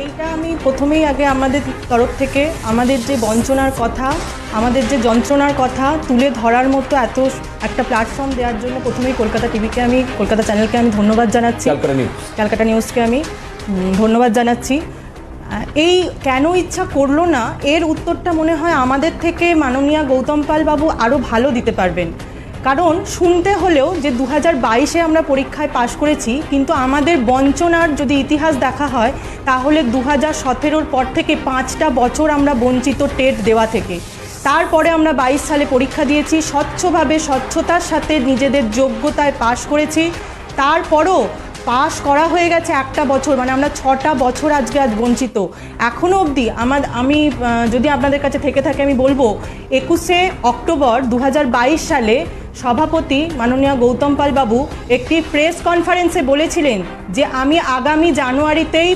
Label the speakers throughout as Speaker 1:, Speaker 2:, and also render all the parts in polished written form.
Speaker 1: এইটা আমি প্রথমেই আগে আমাদের তরফ থেকে আমাদের যে বঞ্চনার কথা, আমাদের যে যন্ত্রণার কথা তুলে ধরার মতো এত একটা প্ল্যাটফর্ম দেওয়ার জন্য প্রথমেই কলকাতা টিভিকে আমি, কলকাতা চ্যানেলকে আমি ধন্যবাদ জানাচ্ছি, ক্যালকাটা নিউজকে আমি ধন্যবাদ জানাচ্ছি। এই কেন ইচ্ছা করলো না, এর উত্তরটা মনে হয় আমাদের থেকে মাননীয় গৌতম পাল বাবু আরও ভালো দিতে পারবেন। কারণ শুনতে হলেও যে 2022-এ আমরা পরীক্ষায় পাশ করেছি, কিন্তু আমাদের বঞ্চনার যদি ইতিহাস দেখা হয় তাহলে 2017-র পর থেকে 5টা বছর আমরা বঞ্চিত টেট দেওয়া থেকে। তারপরে আমরা 22 সালে পরীক্ষা দিয়েছি, স্বচ্ছভাবে স্বচ্ছতার সাথে নিজেদের যোগ্যতায় পাশ করেছি। তারপরও পাস করা হয়ে গেছে একটা বছর, মানে আমরা 6টা বছর আজ বঞ্চিত। এখনও অবধি আমি যদি আপনাদের কাছে থেকে থাকে আমি বলবো 21শে অক্টোবর 2022 সালে সভাপতি মাননীয় গৌতম পাল বাবু একটি প্রেস কনফারেন্সে বলেছিলেন যে আমি আগামী জানুয়ারিতেই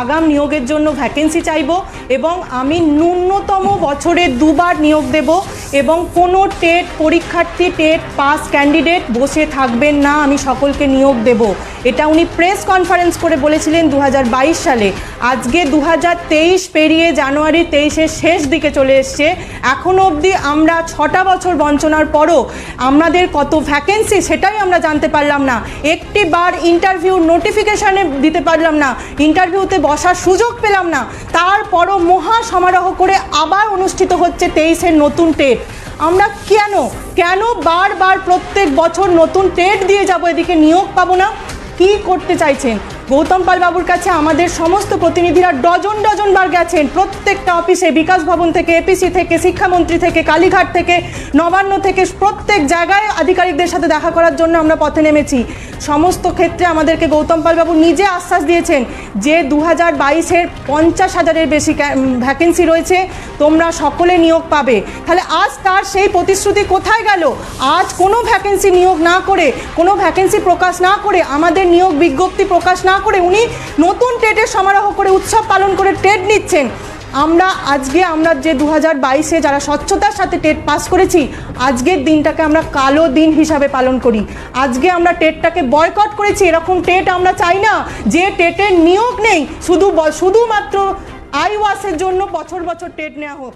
Speaker 1: আগাম নিয়োগের জন্য ভ্যাকেন্সি চাইব এবং আমি ন্যূনতম বছরে 2বার নিয়োগ দেব এবং কোনো টেট পরীক্ষার্থী, টেট পাস ক্যান্ডিডেট বসে থাকবেন না, আমি সকলকে নিয়োগ দেব। এটা উনি প্রেস কনফারেন্স করে বলেছিলেন 2022 সালে। আজকে 2023 পেরিয়ে জানুয়ারি 23-এর শেষ দিকে চলে এসছে, এখনও অবধি আমরা 6টা বছর বঞ্চনার পরও আমাদের কত ভ্যাকেন্সি সেটাই আমরা জানতে পারলাম না। একটি বার ইন্টারভিউ নোটিফিকেশানে দিতে পারলাম না, ইন্টারভিউতে বসার সুযোগ পেলাম না। তারপরও মহা সমারোহ করে আবার অনুষ্ঠিত হচ্ছে 23-এর নতুন টেট। আমরা কেন বারবার প্রত্যেক বছর নতুন টেট দিয়ে যাব, এদিকে নিয়োগ পাবো না? কি করতে চাইছেন? গৌতম পাল বাবুর কাছে আমাদের সমস্ত প্রতিনিধিরা ডজন বার গেছেন, প্রত্যেকটা অফিসে, বিকাশ ভবন থেকে, এপিসি থেকে, শিক্ষামন্ত্রী থেকে, কালীঘাট থেকে, নবান্ন থেকে, প্রত্যেক জায়গায় আধিকারিকদের সাথে দেখা করার জন্য আমরা পথে নেমেছি। সমস্ত ক্ষেত্রে আমাদেরকে গৌতম পাল বাবু নিজে আশ্বাস দিয়েছেন যে 2022-এর 50,000-এর বেশি ভ্যাকেন্সি রয়েছে, তোমরা সকলে নিয়োগ পাবে। তাহলে আজ তার সেই প্রতিশ্রুতি কোথায় গেল? আজ কোনো ভ্যাকেন্সি নিয়োগ না করে, কোনো ভ্যাকেন্সি প্রকাশ না করে, আমাদের নিয়োগ বিজ্ঞপ্তি প্রকাশ না করে উনি নতুন টেটের সমারোহ করে, উৎসব পালন করে টেট নিচ্ছেন। আমরা যে 2022-এ যারা স্বচ্ছতার সাথে টেট পাস করেছি, আজকের দিনটাকে আমরা কালো দিন হিসাবে পালন করি। আজকে আমরা টেটটাকে বয়কট করেছি। এরকম টেট আমরা চাই না যে টেটের নিয়োগ নেই, শুধুমাত্র আইওয়াসের জন্য বছর বছর টেট নেওয়া হোক।